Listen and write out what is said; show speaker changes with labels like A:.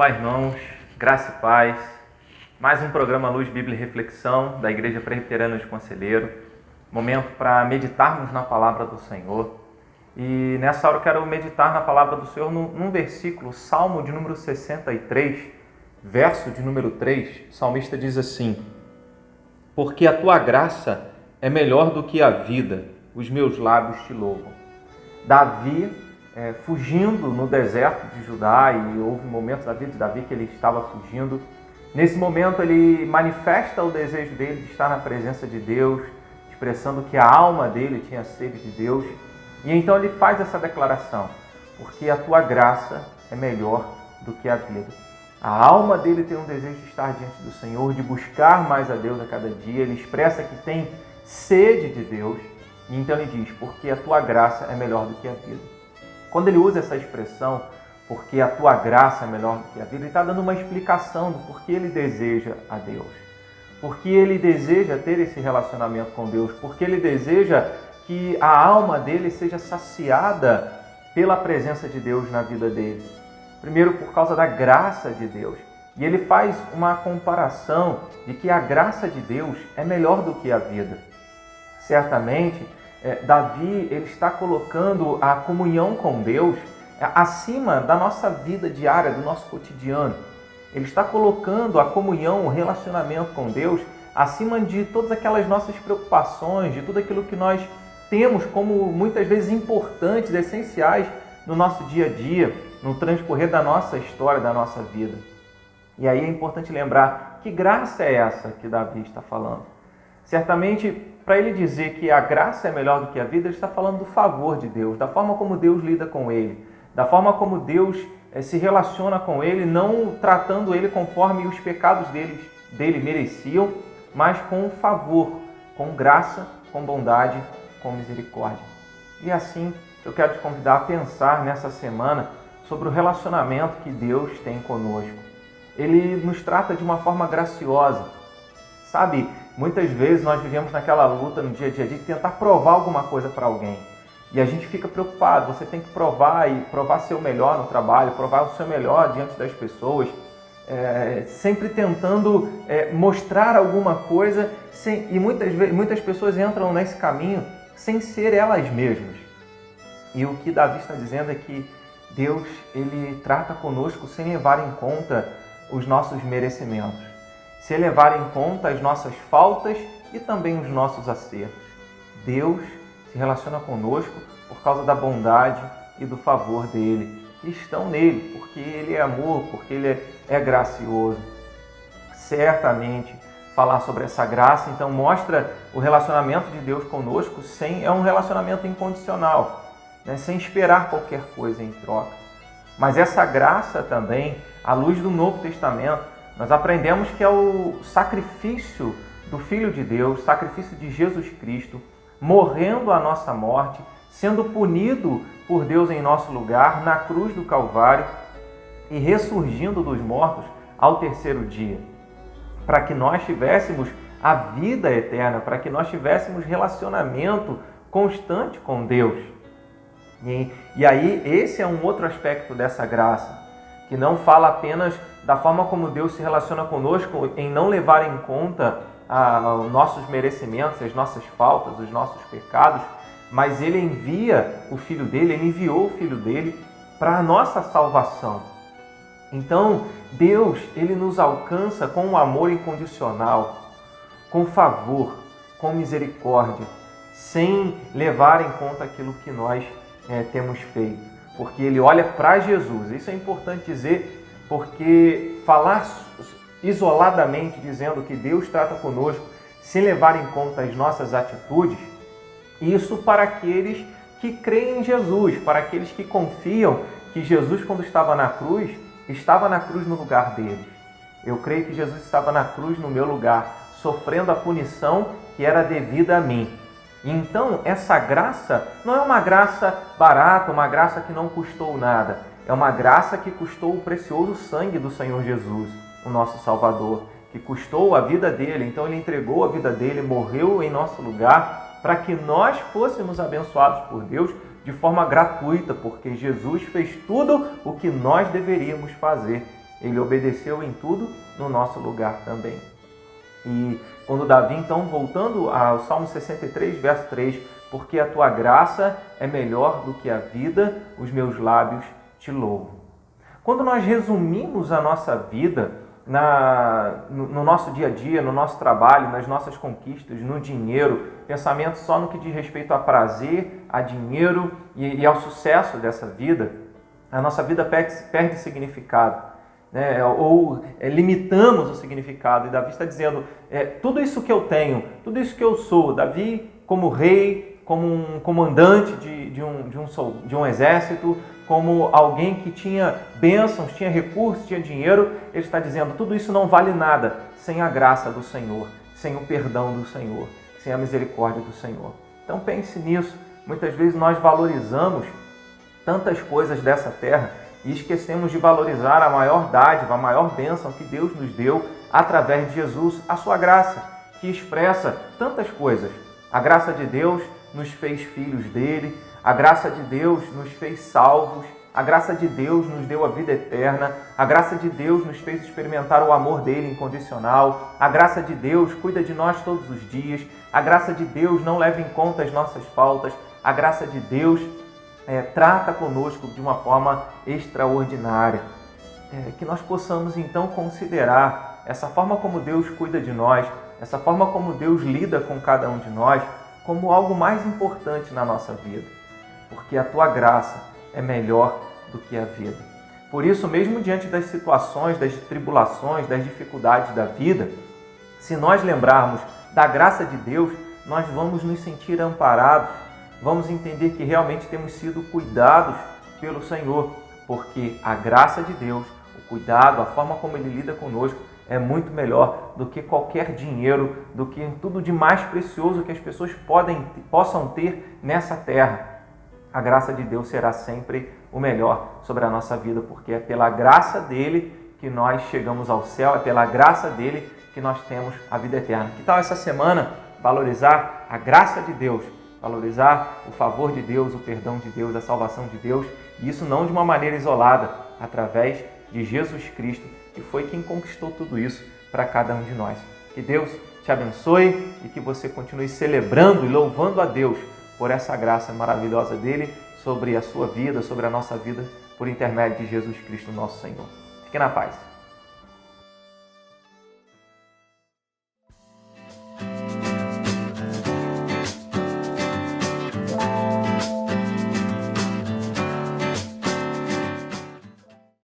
A: Olá, irmãos, graça e paz. Mais um programa Luz, Bíblia e Reflexão da Igreja Presbiteriana de Conselheiro. Momento para meditarmos na palavra do Senhor. E nessa hora eu quero meditar na palavra do Senhor num versículo, Salmo de número 63, verso de número 3. O salmista diz assim: porque a tua graça é melhor do que a vida, os meus lábios te louvam. Davi, fugindo no deserto de Judá, e houve momentos da vida de Davi que ele estava fugindo. Nesse momento ele manifesta o desejo dele de estar na presença de Deus, expressando que a alma dele tinha sede de Deus. E então ele faz essa declaração: porque a tua graça é melhor do que a vida. A alma dele tem um desejo de estar diante do Senhor, de buscar mais a Deus a cada dia. Ele expressa que tem sede de Deus. E então ele diz: porque a tua graça é melhor do que a vida. Quando ele usa essa expressão, porque a tua graça é melhor do que a vida, ele está dando uma explicação do porquê ele deseja a Deus. Porque ele deseja ter esse relacionamento com Deus. Porque ele deseja que a alma dele seja saciada pela presença de Deus na vida dele. Primeiro, por causa da graça de Deus. E ele faz uma comparação de que a graça de Deus é melhor do que a vida. Certamente, Davi ele está colocando a comunhão com Deus acima da nossa vida diária, do nosso cotidiano. Ele está colocando a comunhão, o relacionamento com Deus acima de todas aquelas nossas preocupações, de tudo aquilo que nós temos como muitas vezes importantes, essenciais no nosso dia a dia, no transcorrer da nossa história, da nossa vida. E aí é importante lembrar que graça é essa que Davi está falando. Certamente, para ele dizer que a graça é melhor do que a vida, ele está falando do favor de Deus, da forma como Deus lida com ele, da forma como Deus se relaciona com ele, não tratando ele conforme os pecados dele mereciam, mas com favor, com graça, com bondade, com misericórdia. E assim, eu quero te convidar a pensar nessa semana sobre o relacionamento que Deus tem conosco. Ele nos trata de uma forma graciosa. Sabe, muitas vezes nós vivemos naquela luta no dia a dia de tentar provar alguma coisa para alguém. E a gente fica preocupado, você tem que provar e provar seu melhor no trabalho, provar o seu melhor diante das pessoas, sempre tentando mostrar alguma coisa, e muitas pessoas entram nesse caminho sem ser elas mesmas. E o que Davi está dizendo é que Deus ele trata conosco sem levar em conta os nossos merecimentos, sem levar em conta as nossas faltas e também os nossos acertos. Deus se relaciona conosco por causa da bondade e do favor dele, que estão nele, porque ele é amor, porque ele é gracioso. Certamente, falar sobre essa graça, então, mostra o relacionamento de Deus conosco, é um relacionamento incondicional, né? Sem esperar qualquer coisa em troca. Mas essa graça também, à luz do Novo Testamento, nós aprendemos que é o sacrifício do Filho de Deus, sacrifício de Jesus Cristo, morrendo a nossa morte, sendo punido por Deus em nosso lugar na cruz do Calvário e ressurgindo dos mortos ao terceiro dia, para que nós tivéssemos a vida eterna, para que nós tivéssemos relacionamento constante com Deus. E aí, esse é um outro aspecto dessa graça, que não fala apenas da forma como Deus se relaciona conosco em não levar em conta os nossos merecimentos, as nossas faltas, os nossos pecados, mas Ele envia o Filho dele, Ele enviou o Filho dele para a nossa salvação. Então, Deus, Ele nos alcança com um amor incondicional, com favor, com misericórdia, sem levar em conta aquilo que nós temos feito. Porque Ele olha para Jesus. Isso é importante dizer, porque falar isoladamente dizendo que Deus trata conosco sem levar em conta as nossas atitudes, isso para aqueles que creem em Jesus, para aqueles que confiam que Jesus, quando estava na cruz no lugar deles. Eu creio que Jesus estava na cruz no meu lugar, sofrendo a punição que era devida a mim. Então, essa graça não é uma graça barata, uma graça que não custou nada. É uma graça que custou o precioso sangue do Senhor Jesus, o nosso Salvador, que custou a vida dele. Então, ele entregou a vida dele, morreu em nosso lugar, para que nós fôssemos abençoados por Deus de forma gratuita, porque Jesus fez tudo o que nós deveríamos fazer. Ele obedeceu em tudo no nosso lugar também. E quando Davi, então, voltando ao Salmo 63, verso 3, porque a tua graça é melhor do que a vida, os meus lábios te louvam. Quando nós resumimos a nossa vida no nosso dia a dia, no nosso trabalho, nas nossas conquistas, no dinheiro, pensamento só no que diz respeito a prazer, a dinheiro e ao sucesso dessa vida, a nossa vida perde significado. Ou limitamos o significado. E Davi está dizendo, tudo isso que eu tenho, tudo isso que eu sou, Davi como rei, como um comandante de um exército, como alguém que tinha bênçãos, tinha recursos, tinha dinheiro, ele está dizendo, tudo isso não vale nada sem a graça do Senhor, sem o perdão do Senhor, sem a misericórdia do Senhor. Então pense nisso. Muitas vezes nós valorizamos tantas coisas dessa terra e esquecemos de valorizar a maior dádiva, a maior bênção que Deus nos deu através de Jesus, a sua graça, que expressa tantas coisas. A graça de Deus nos fez filhos dele, a graça de Deus nos fez salvos, a graça de Deus nos deu a vida eterna, a graça de Deus nos fez experimentar o amor dele incondicional, a graça de Deus cuida de nós todos os dias, a graça de Deus não leva em conta as nossas faltas, a graça de Deus trata conosco de uma forma extraordinária. Que nós possamos então considerar essa forma como Deus cuida de nós, essa forma como Deus lida com cada um de nós, como algo mais importante na nossa vida, porque a tua graça é melhor do que a vida. Por isso, mesmo diante das situações, das tribulações, das dificuldades da vida, se nós lembrarmos da graça de Deus, nós vamos nos sentir amparados, vamos entender que realmente temos sido cuidados pelo Senhor, porque a graça de Deus, o cuidado, a forma como Ele lida conosco é muito melhor do que qualquer dinheiro, do que tudo de mais precioso que as pessoas possam ter nessa terra. A graça de Deus será sempre o melhor sobre a nossa vida, porque é pela graça dEle que nós chegamos ao céu, é pela graça dEle que nós temos a vida eterna. Que tal essa semana valorizar a graça de Deus, valorizar o favor de Deus, o perdão de Deus, a salvação de Deus, e isso não de uma maneira isolada, através de Jesus Cristo, que foi quem conquistou tudo isso para cada um de nós. Que Deus te abençoe e que você continue celebrando e louvando a Deus por essa graça maravilhosa dele sobre a sua vida, sobre a nossa vida, por intermédio de Jesus Cristo, nosso Senhor. Fique na paz.